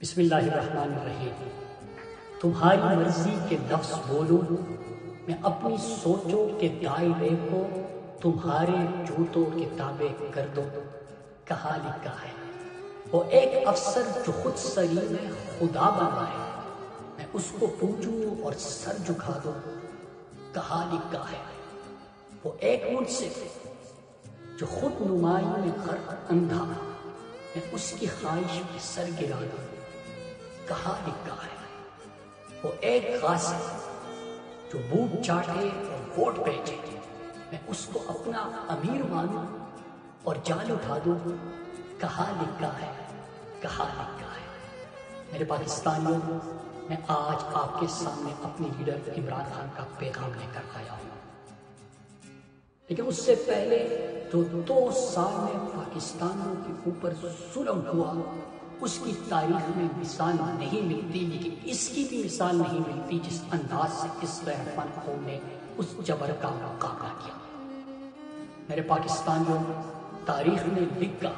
بسم اللہ الرحمن الرحیم۔ تمہاری مرضی کے لفظ بولوں، میں اپنی سوچوں کے دائرے کو تمہارے جوتوں کے تابع کر دو۔ کہاں لکھا ہے وہ ایک افسر جو خود سری میں خدا بنا ہے، میں اس کو پوجوں اور سر جھکا دوں۔ کہاں لکھا ہے وہ ایک منصف جو خود نمائی میں غرق اندھا، میں اس کی خواہش پہ سر گرا دوں۔ کہاں لکھا ہے وہ ایک غاصب جو بوٹ چاٹے اور ووٹ بیچے، میں اس کو اپنا امیر مانوں اور جال اٹھا دوں۔ کہاں لکھا ہے، کہاں لکھا ہے۔ میرے پاکستانیوں، میں آج آپ کے سامنے اپنی لیڈر عمران خان کا پیغام لے کر آیا ہوں، لیکن اس سے پہلے جو 2 سال میں پاکستانیوں کے اوپر ظلم ہوا، اس کی تاریخ میں مثال نہیں ملتی، لیکن اس کی بھی مثال نہیں ملتی جس انداز سے اس غیرتمند قوم نے اس جبر کا مقابلہ کیا۔ میرے پاکستانیوں، تاریخ نے لکھا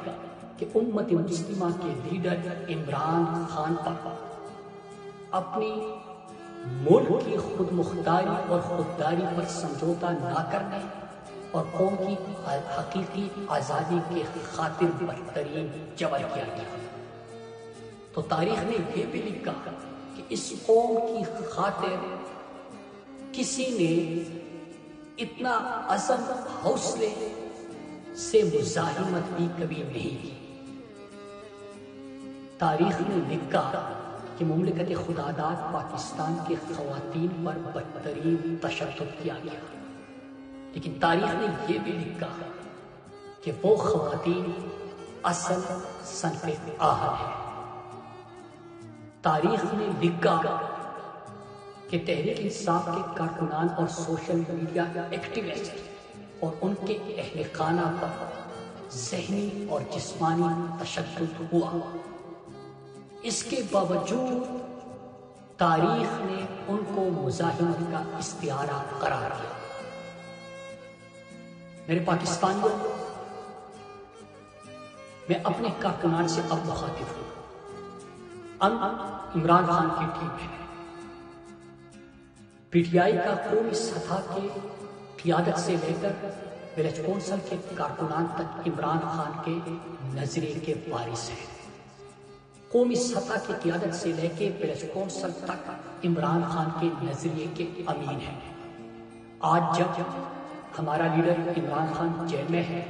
کہ امت مسلمہ کے لیڈر عمران خان پر اپنی ملک کی خود مختاری اور خودداری پر سمجھوتا نہ کرنے اور قوم کی حقیقی آزادی کے خاطر بدترین جبر کیا گیا۔ تو تاریخ نے یہ بھی لکھا کہ اس قوم کی خاطر کسی نے اتنا عزم حوصلے سے مزاحمت بھی کبھی نہیں کی۔ تاریخ نے لکھا کہ مملکت خداداد پاکستان کے خواتین پر بدترین تشدد کیا گیا، لیکن تاریخ نے یہ بھی لکھا کہ وہ خواتین اصل صنف آہن ہیں۔ تاریخ نے لکھا کہ تحریک انصاف کے کارکنان اور سوشل میڈیا ایکٹیوسٹ اور ان کے اہل خانہ پر ذہنی اور جسمانی تشدد ہوا۔ اس کے باوجود تاریخ نے ان کو مزاحمت کا استعارہ قرار دیا۔ میرے پاکستانیوں، میں اپنے کارکنان سے اب مخاطب ہوں۔ عمران خان کی ٹیم ہے، پی ٹی آئی کا قومی سطح کے قیادت سے لے کر ولیج کونسل کے کارکنان تک عمران خان کے نظریے کے وارث ہیں۔ قومی سطح کی قیادت سے لے کے ولیج کونسل تک عمران خان کے نظریے کے امین ہیں۔ آج جب ہمارا لیڈر عمران خان جیل میں ہے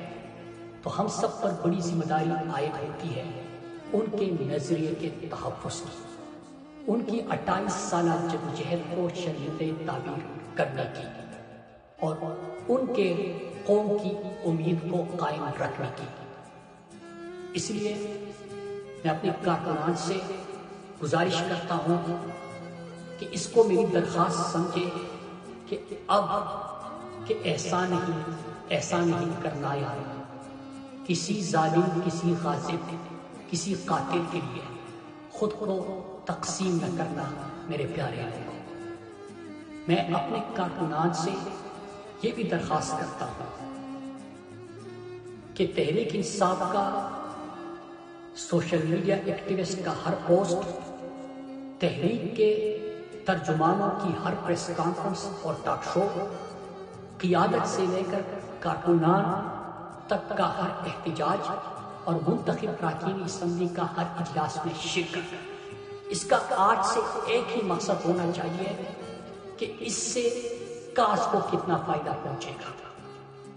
تو ہم سب پر بڑی ذمہ داری عائد ہوتی ہے ان کے نظریے کے تحفظ کی، ان کی 28 سالہ جدوجہد کو شریف تعبیر کرنے کی اور ان کے قوم کی امید کو قائم رکھنے کی۔ اس لیے میں اپنے کارکنان سے گزارش کرتا ہوں کہ اس کو میری درخواست سمجھے کہ اب کہ ایسا نہیں کرنا یار، کسی ظالم، کسی غاصب، کسی قاتل کے لیے خود کو تقسیم نہ کرنا۔ میرے پیارے لوگوں، میں اپنے کارکنان سے یہ بھی درخواست کرتا ہوں کہ تحریک انصاف کا سوشل میڈیا ایکٹیوسٹ کا ہر پوسٹ، تحریک کے ترجمانوں کی ہر پریس کانفرنس اور ٹاک شو، قیادت سے لے کر کارکنان تک کا ہر احتجاج اور منتخب اراکین اسمبلی کا ہر اجلاس میں شرکت، اس کا آج سے ایک ہی مقصد ہونا چاہیے کہ اس سے کاس کو کتنا فائدہ پہنچے گا۔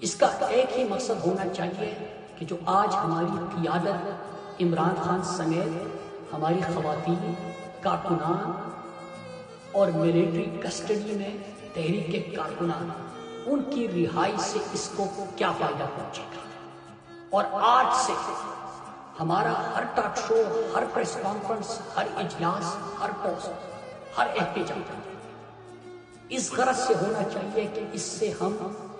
اس کا ایک ہی مقصد ہونا چاہیے کہ جو آج ہماری قیادت عمران خان سمیت ہماری خواتین، کارکنان اور ملٹری کسٹڈی میں تحریک کے کارکنان، ان کی رہائی سے اس کو کیا فائدہ پہنچے گا۔ اور آج سے ہمارا ہر ٹاک شو، ہر پریس کانفرنس، ہر اجلاس، ہر پوسٹ، ہر احتجاج اس غرض سے ہونا چاہیے کہ اس سے ہم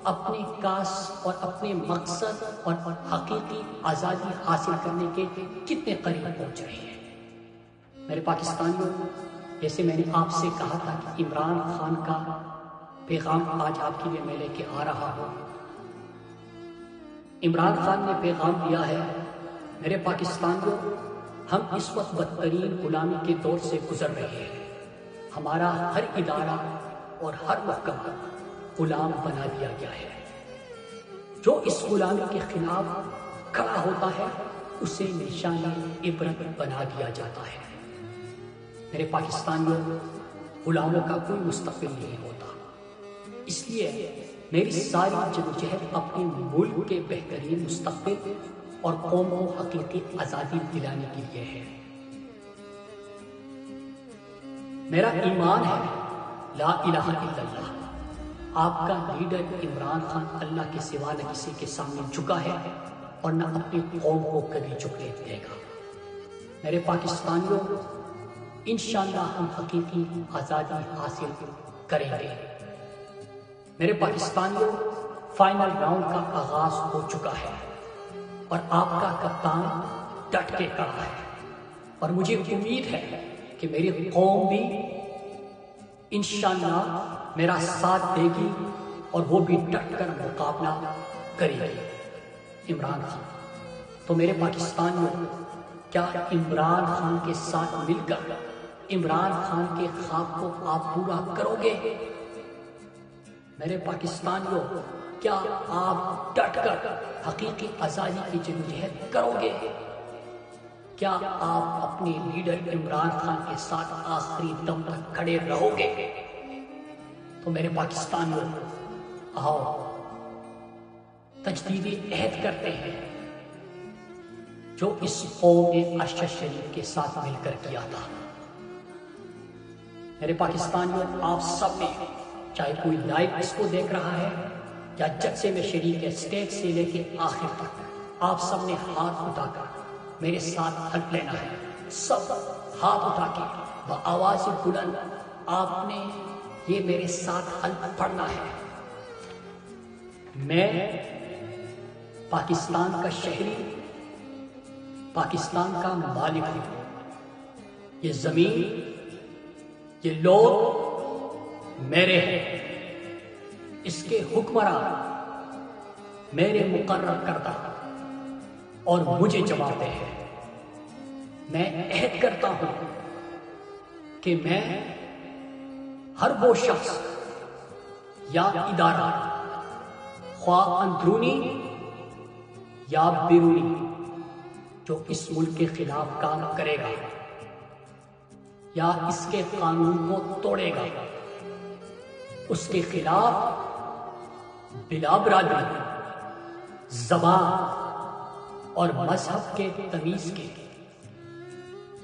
اپنے کاس اور اپنے مقصد اور حقیقی آزادی حاصل کرنے کے کتنے قریب پہنچ رہے ہیں۔ میرے پاکستانیوں، جیسے میں نے آپ سے کہا تھا کہ عمران خان کا پیغام آج آپ کے لیے میں لے کے آ رہا ہوں۔ عمران خان نے پیغام دیا ہے، میرے پاکستانیوں، ہم اس وقت بدترین غلامی کے دور سے گزر رہے ہیں۔ ہمارا ہر ادارہ اور ہر محکمہ غلام بنا دیا گیا ہے۔ جو اس غلامی کے خلاف کھڑا ہوتا ہے اسے نشان عبرت بنا دیا جاتا ہے۔ میرے پاکستانیوں، غلاموں کا کوئی مستقبل نہیں ہوتا، اس لیے میری ساری جدوجہد اپنے ملک کے بہترین مستقبل اور قوم کو حقیقی آزادی دلانے کے لیے ہے۔ میرا ایمان ہے لا الہ الا اللہ۔ آپ کا لیڈر عمران خان اللہ کے سوا نہ کسی کے سامنے جھکا ہے اور نہ اپنی قوم کو کبھی جھکنے دے گا۔ میرے پاکستانیوں، انشاءاللہ ہم حقیقی آزادی حاصل کریں گے۔ میرے پاکستانیوں، فائنل راؤنڈ کا آغاز ہو چکا ہے اور آپ کا کپتان ڈٹ کے کھڑا ہے، اور مجھے امید ہے کہ میری قوم بھی انشاءاللہ میرا ساتھ دے گی اور وہ بھی ڈٹ کر مقابلہ کرے گی عمران خان۔ تو میرے پاکستانیوں، کیا عمران خان کے ساتھ مل کر عمران خان کے خواب کو آپ پورا کرو گے؟ میرے پاکستانیوں، کیا آپ ڈٹ کر حقیقی آزادی کی جدوجہد کرو گے؟ کیا آپ اپنے لیڈر عمران خان کے ساتھ آخری دم تک کھڑے رہو گے؟ تو میرے پاکستانیوں، آؤ تجدیدی عہد کرتے ہیں جو اس قوم نے ارشد شریف کے ساتھ مل کر کیا تھا۔ میرے پاکستانیوں، آپ سب نے، چاہے کوئی لائیو اس کو دیکھ رہا ہے یا جلسے میں شریک ہے، اسٹیج سے لے کے آخر تک، آپ سب نے ہاتھ اٹھا کر میرے ساتھ حلف لینا ہے۔ سب ہاتھ اٹھا کے بآواز بلند آپ نے یہ میرے ساتھ حلف پڑھنا ہے۔ میں پاکستان کا شہری، پاکستان کا مالک ہوں۔ یہ زمین، یہ لوگ میرے ہیں، اس کے حکمران میرے مقرر کردہ اور مجھے جواب دہ ہے۔ میں عہد کرتا ہوں کہ میں ہر وہ شخص یا ادارہ، خواہ اندرونی یا بیرونی، جو اس ملک کے خلاف کام کرے گا یا اس کے قانون کو توڑے گا، اس کے خلاف بلا برادری، زبان اور مذہب کے تمیز کے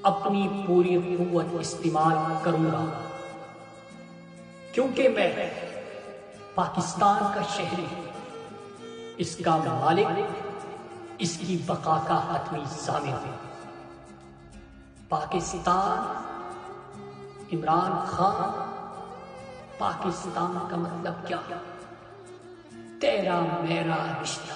اپنی پوری قوت استعمال کروں گا، کیونکہ میں پاکستان کا شہری، اس کا مالک، اس کی بقا کا حتمی ضامن ہوں۔ پاکستان، عمران خان، پاکستان کا مطلب کیا؟ تیرا میرا رشتہ